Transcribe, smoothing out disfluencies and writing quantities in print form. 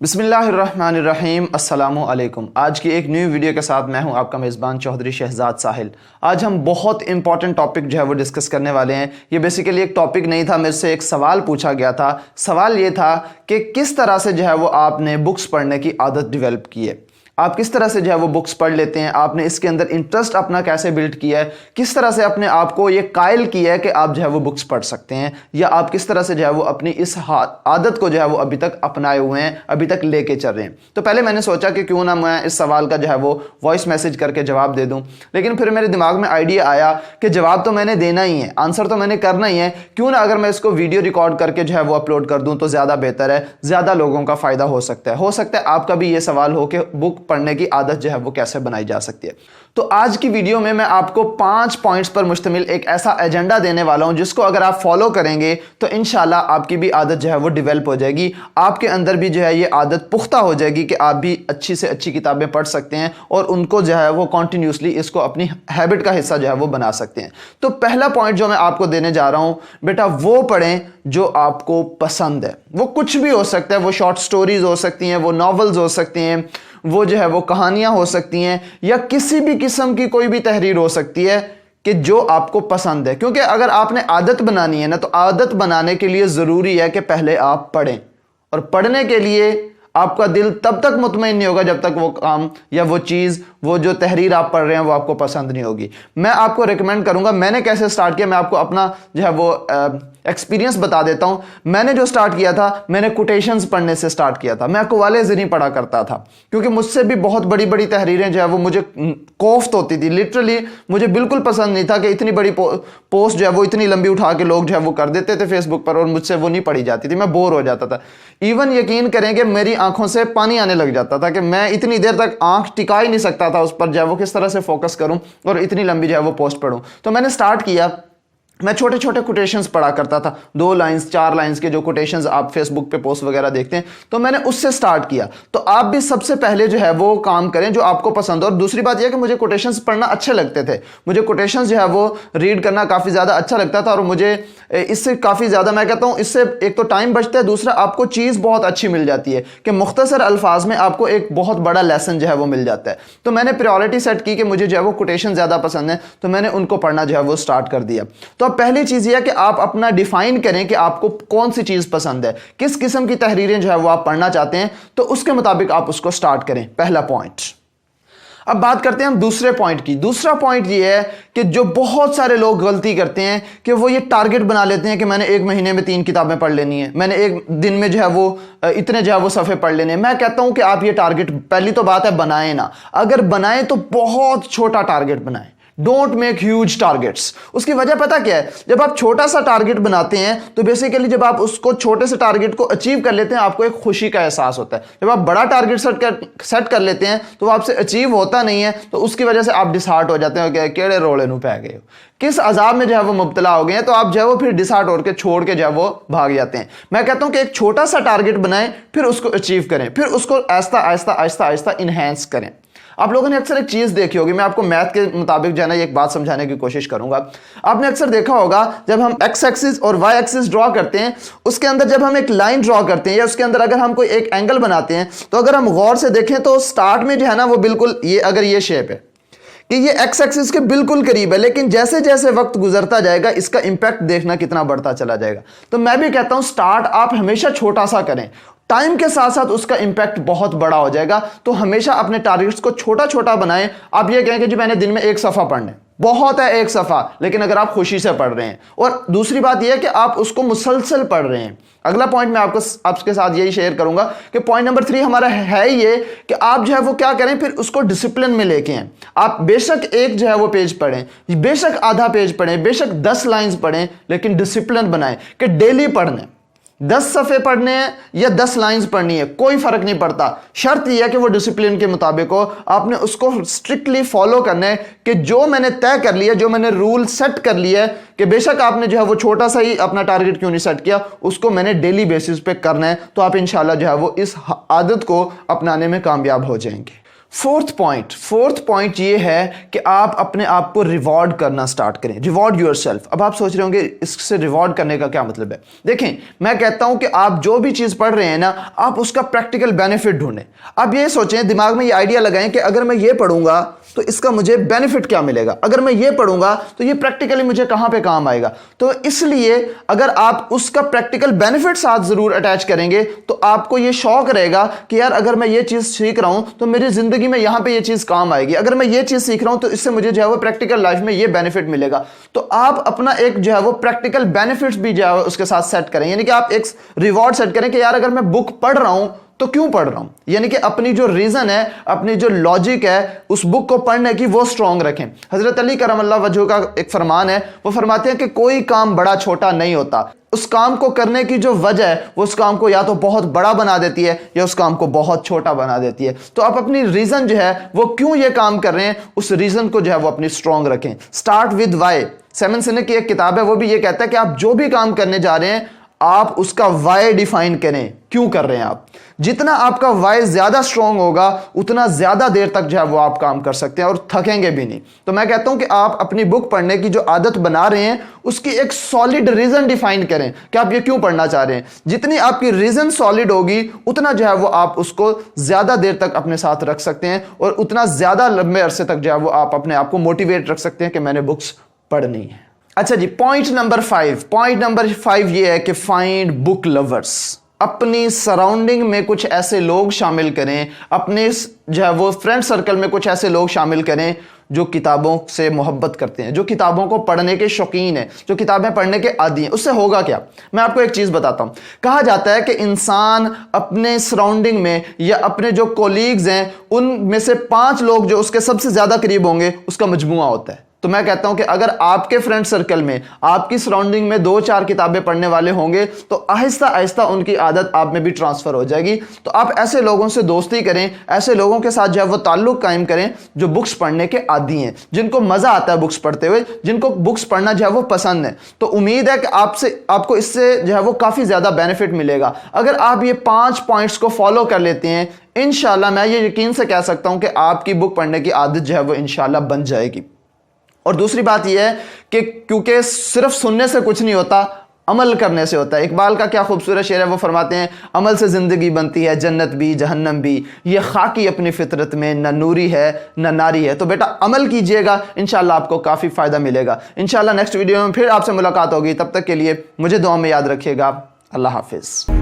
बिस्मिल्लाहिर्रहमानिर्रहीम अस्सलामु अलैकुम। आज की एक न्यू वीडियो के साथ मैं हूं आपका मेज़बान च शहजाद साहिल। आज हम बहुत इंपॉर्टेंट टॉपिक जो है वो डिस्कस करने वाले हैं। ये बेसिकली एक टॉपिक नहीं था, मेरे से एक सवाल पूछा गया था। सवाल ये था कि किस तरह से जो है वो आपने बुक्स पढ़ने की आदत डेवलप की है, आप किस तरह से जो है वो बुक्स पढ़ लेते हैं, आपने इसके अंदर इंटरेस्ट अपना कैसे बिल्ड किया है, किस तरह से अपने आप को ये कायल किया है कि आप जो है वो बुक्स पढ़ सकते हैं, या आप किस तरह से जो है वो अपनी इस आदत को जो है वो अभी तक अपनाए हुए हैं, अभी तक लेके चल रहे हैं। तो पहले मैंने सोचा कि क्यों ना मैं इस सवाल का जो है वो वॉइस मैसेज करके जवाब दे दूं, लेकिन फिर मेरे दिमाग में आइडिया आया कि जवाब तो मैंने देना ही है, आंसर तो मैंने करना ही है, क्यों ना अगर मैं इसको वीडियो रिकॉर्ड करके जो है वो अपलोड कर दूं तो ज़्यादा बेहतर है, ज़्यादा लोगों का फ़ायदा हो सकता है। हो सकता है आपका भी ये सवाल हो कि बुक पढ़ने की आदत है वो कैसे बनाई जा सकती है। तो आज की वीडियो में मैं आपको 5 पॉइंट्स पर मुश्तमिल एक ऐसा एजेंडा देने वाला हूं जिसको अगर आप फॉलो करेंगे तो इंशाल्लाह आपकी भी आदत जो है वो डेवलप हो जाएगी, आपके अंदर भी जो है ये आदत पुख्ता हो जाएगी कि आप भी अच्छी से अच्छी किताबें पढ़ सकते हैं और उनको जो है वो कॉन्टिन्यूसली इसको अपनी हैबिट का हिस्सा जो है वो बना सकते हैं। तो पहला पॉइंट जो मैं आपको देने जा रहा हूं, बेटा वो पढ़ें जो आपको पसंद है। वो कुछ भी हो सकता है, वो शॉर्ट स्टोरीज हो सकती हैं, वो नॉवेल्स हो सकती हैं, वो जो है वो कहानियां हो सकती हैं, या किसी भी किस्म की कोई भी तहरीर हो सकती है कि जो आपको पसंद है। क्योंकि अगर आपने आदत बनानी है ना, तो आदत बनाने के लिए ज़रूरी है कि पहले आप पढ़ें, और पढ़ने के लिए आपका दिल तब तक मुतमईन नहीं होगा जब तक वो काम या वो चीज़, वो जो तहरीर आप पढ़ रहे हैं वो आपको पसंद नहीं होगी। मैं आपको रिकमेंड करूंगा, मैंने कैसे स्टार्ट किया, मैं आपको अपना जो है वो एक्सपीरियंस बता देता हूं। मैंने जो स्टार्ट किया था, मैंने कोटेशंस पढ़ने से स्टार्ट किया था। मैं अक़वाले ज़िनी पढ़ा करता था, क्योंकि मुझसे भी बहुत बड़ी बड़ी तहरीरें जो है वो मुझे कोफ्त होती थी। लिटरली मुझे बिल्कुल पसंद नहीं था कि इतनी बड़ी पोस्ट जो है वो इतनी लंबी उठा के लोग जो है वो कर देते थे फेसबुक पर, और मुझसे वो नहीं पढ़ी जाती थी, मैं बोर हो जाता था। इवन यकीन करें कि मेरी आंखों से पानी आने लग जाता था कि मैं इतनी देर तक आंख टिका ही नहीं सकता था उस पर, जो है वो किस तरह से फोकस करूं और इतनी लंबी जो है वो पोस्ट पढ़ूं। तो मैंने स्टार्ट किया, मैं छोटे छोटे कोटेशंस पढ़ा करता था, 2 लाइंस 4 लाइंस के जो कोटेशंस आप फेसबुक पे पोस्ट वगैरह देखते हैं, तो मैंने उससे स्टार्ट किया। तो आप भी सबसे पहले जो है वो काम करें जो आपको पसंद हो। और दूसरी बात यह कि मुझे कोटेशंस पढ़ना अच्छे लगते थे, मुझे कोटेशंस जो है वो रीड करना काफ़ी ज़्यादा अच्छा लगता था, और मुझे इससे काफ़ी ज़्यादा, मैं कहता हूँ इससे एक तो टाइम बचता है, दूसरा आपको चीज़ बहुत अच्छी मिल जाती है कि मुख्तसर अल्फाज में आपको एक बहुत बड़ा लेसन जो है वो मिल जाता है। तो मैंने प्रायोरिटी सेट की कि मुझे जो है वो कोटेशन ज़्यादा पसंद है, तो मैंने उनको पढ़ना जो है वो स्टार्ट कर दिया। तो पहली चीज यह है कि आप अपना डिफाइन करें कि आपको कौन सी चीज पसंद है, किस किस्म की तहरीरें जो है वो आप पढ़ना चाहते हैं, तो उसके मुताबिक आप उसको स्टार्ट करें। पहला पॉइंट। अब बात करते हैं हम दूसरे पॉइंट की। दूसरा पॉइंट ये है कि जो बहुत सारे लोग गलती करते हैं कि वो ये टारगेट बना लेते हैं कि मैंने 1 महीने में 3 किताबें पढ़ लेनी है, मैंने 1 दिन में जो है वो इतने जो है वो सफ़े पढ़ लेने हैं। मैं कहता हूं कि आप ये टारगेट, पहली तो बात है बनाएं ना, अगर बनाएं तो बहुत छोटा टारगेट बनाएं। Don't make huge targets. उसकी वजह पता क्या है, जब आप छोटा सा टारगेट बनाते हैं तो बेसिकली जब आप उसको छोटे से टारगेट को अचीव कर लेते हैं, आपको एक खुशी का एहसास होता है। जब आप बड़ा टारगेट सेट कर लेते हैं तो वो आपसे अचीव होता नहीं है, तो उसकी वजह से आप डिसहार्ट हो जाते हैं कि केड़े रोड़े नू पै गए हो, किस अजाब में जो है वो मुब्तला हो गए हैं, तो आप जो है वो फिर डिसहार्ट होकर छोड़ के जो है वो भाग जाते हैं। मैं कहता हूं कि एक छोटा सा टारगेट बनाएं, फिर उसको अचीव करें, फिर उसको आहिस्ता आहिस्ता आहिस्ता आहिस्ता इनहेंस करें। आप लोगों ने अक्सर एक चीज देखी होगी, मैं आपको मैथ के मुताबिक जो है ना एक बात समझाने की कोशिश करूंगा। आपने अक्सर देखा होगा जब हम एक्स एक्सिस और वाई एक्सिस ड्रॉ करते हैं, उसके अंदर जब हम एक लाइन ड्रॉ करते हैं या उसके अंदर अगर हम कोई एक एंगल बनाते हैं, तो अगर हम गौर से देखें तो स्टार्ट में जो है ना वो बिल्कुल ये, अगर ये शेप है कि ये एक्स एक्सिस के बिल्कुल करीब है, लेकिन जैसे जैसे वक्त गुजरता जाएगा इसका इंपैक्ट देखना कितना बढ़ता चला जाएगा। तो मैं भी कहता हूं स्टार्ट आप हमेशा छोटा सा करें, टाइम के साथ साथ उसका इंपैक्ट बहुत बड़ा हो जाएगा। तो हमेशा अपने टारगेट्स को छोटा छोटा बनाएं। आप ये कहें कि जी मैंने दिन में 1 सफ़ा पढ़ना है, बहुत है 1 सफ़ा, लेकिन अगर आप खुशी से पढ़ रहे हैं, और दूसरी बात यह है कि आप उसको मुसलसल पढ़ रहे हैं। अगला पॉइंट मैं आपके साथ यही शेयर करूंगा कि पॉइंट नंबर 3 हमारा है ये कि आप जो है वो क्या करें, फिर उसको डिसिप्लिन में लेके आएं। आप बेशक एक जो है वो पेज पढ़ें, बेशक आधा पेज पढ़ें, बेशक 10 लाइन्स पढ़ें, लेकिन डिसिप्लिन बनाएं कि डेली पढ़ने 10 सफ़े पढ़ने हैं या 10 लाइंस पढ़नी है, कोई फर्क नहीं पड़ता। शर्त यह है कि वो डिसिप्लिन के मुताबिक हो, आपने उसको स्ट्रिक्टली फॉलो करना है कि जो मैंने तय कर लिया, जो मैंने रूल सेट कर लिया है, कि बेशक आपने जो है वो छोटा सा ही अपना टारगेट क्यों नहीं सेट किया, उसको मैंने डेली बेसिस पे करना है, तो आप इंशाल्लाह जो है वो इस आदत को अपनाने में कामयाब हो जाएंगे। फोर्थ पॉइंट ये है कि आप अपने आप को रिवॉर्ड करना स्टार्ट करें। Reward yourself. अब आप सोच रहे होंगे इससे रिवॉर्ड करने का क्या मतलब है। देखें, मैं कहता हूं कि आप जो भी चीज पढ़ रहे हैं ना, आप उसका प्रैक्टिकल बेनिफिट ढूंढें। आप ये सोचें, दिमाग में ये आइडिया लगाएं कि अगर मैं ये पढ़ूंगा तो इसका मुझे बेनिफिट क्या मिलेगा, अगर मैं ये पढ़ूंगा तो ये प्रैक्टिकली मुझे कहां पे काम आएगा। तो इसलिए अगर आप उसका प्रैक्टिकल बेनिफिट साथ जरूर अटैच करेंगे तो आपको ये शौक रहेगा कि यार अगर मैं ये चीज सीख रहा हूं तो मेरी जिंदगी में यहां पे ये चीज काम आएगी, अगर मैं ये चीज सीख रहा हूं तो इससे मुझे जो है वो प्रैक्टिकल लाइफ में ये बेनिफिट मिलेगा। तो आप अपना एक जो है वो प्रैक्टिकल बेनिफिट्स भी जो है उसके साथ सेट करें, यानी कि आप एक रिवॉर्ड सेट करें कि यार अगर मैं बुक पढ़ रहा हूं तो क्यों पढ़ रहा हूं, यानी कि अपनी जो रीजन है, अपनी जो लॉजिक है उस बुक को पढ़ने की वो स्ट्रांग रखें। हजरत अली करमल्लाह वजह का एक फरमान है, वो फरमाते हैं कि कोई काम बड़ा छोटा नहीं होता, उस काम को करने की जो वजह है वो उस काम को या तो बहुत बड़ा बना देती है या उस काम को बहुत छोटा बना देती है। तो आप अपनी रीजन जो है वो क्यों ये काम कर रहे हैं, उस रीजन को जो है वो अपनी स्ट्रांग रखें। Start with why. Simon Sinek की एक किताब है, वो भी ये कहता है कि आप जो भी काम करने जा रहे हैं आप उसका वाई डिफाइन करें, क्यों कर रहे हैं आप। जितना आपका वाई ज्यादा स्ट्रांग होगा उतना ज्यादा देर तक जो है वो आप काम कर सकते हैं और थकेंगे भी नहीं। तो मैं कहता हूं कि आप अपनी बुक पढ़ने की जो आदत बना रहे हैं उसकी एक सॉलिड रीजन डिफाइन करें कि आप ये क्यों पढ़ना चाह रहे हैं। जितनी आपकी रीजन सॉलिड होगी उतना जो है वो आप उसको ज्यादा देर तक अपने साथ रख सकते हैं और उतना ज्यादा लंबे अरसे तक जो है वो आप अपने आप को मोटिवेट रख सकते हैं कि मैंने बुक्स पढ़नी है। अच्छा जी, पॉइंट नंबर 5 ये है कि फाइंड बुक लवर्स। अपनी सराउंडिंग में कुछ ऐसे लोग शामिल करें, अपने जो है वो फ्रेंड सर्कल में कुछ ऐसे लोग शामिल करें जो किताबों से मोहब्बत करते हैं, जो किताबों को पढ़ने के शौकीन हैं, जो किताबें पढ़ने के आदी हैं। उससे होगा क्या, मैं आपको एक चीज बताता हूं। कहा जाता है कि इंसान अपने सराउंडिंग में या अपने जो कोलीग्स हैं उनमें से 5 लोग जो उसके सबसे ज्यादा करीब होंगे उसका मजमुआ होता है। तो मैं कहता हूं कि अगर आपके फ्रेंड सर्कल में, आपकी सराउंडिंग में 2-4 किताबें पढ़ने वाले होंगे तो आहिस्ता आहिस्ता उनकी आदत आप में भी ट्रांसफर हो जाएगी। तो आप ऐसे लोगों से दोस्ती करें, ऐसे लोगों के साथ जो है वो ताल्लुक कायम करें जो बुक्स पढ़ने के आदी हैं, जिनको मजा आता है बुक्स पढ़ते हुए, जिनको बुक्स पढ़ना जो है वो पसंद है। तो उम्मीद है कि आपको इससे जो है वो काफी ज्यादा बेनिफिट मिलेगा। अगर आप ये 5 पॉइंट्स को फॉलो कर लेते हैं, इंशाल्लाह मैं ये यकीन से कह सकता हूं कि आपकी बुक पढ़ने की आदत जो है वो इंशाल्लाह बन जाएगी। और दूसरी बात यह है कि क्योंकि सिर्फ सुनने से कुछ नहीं होता, अमल करने से होता है। इकबाल का क्या खूबसूरत शेर है, वो फरमाते हैं अमल से जिंदगी बनती है, जन्नत भी जहन्नम भी, ये खाकी अपनी फितरत में, न नूरी है न नारी है। तो बेटा अमल कीजिएगा, इंशाल्लाह आपको काफ़ी फ़ायदा मिलेगा। इंशाल्लाह नेक्स्ट वीडियो में फिर आपसे मुलाकात होगी, तब तक के लिए मुझे दुआ में याद रखिएगा। अल्लाह हाफिज़।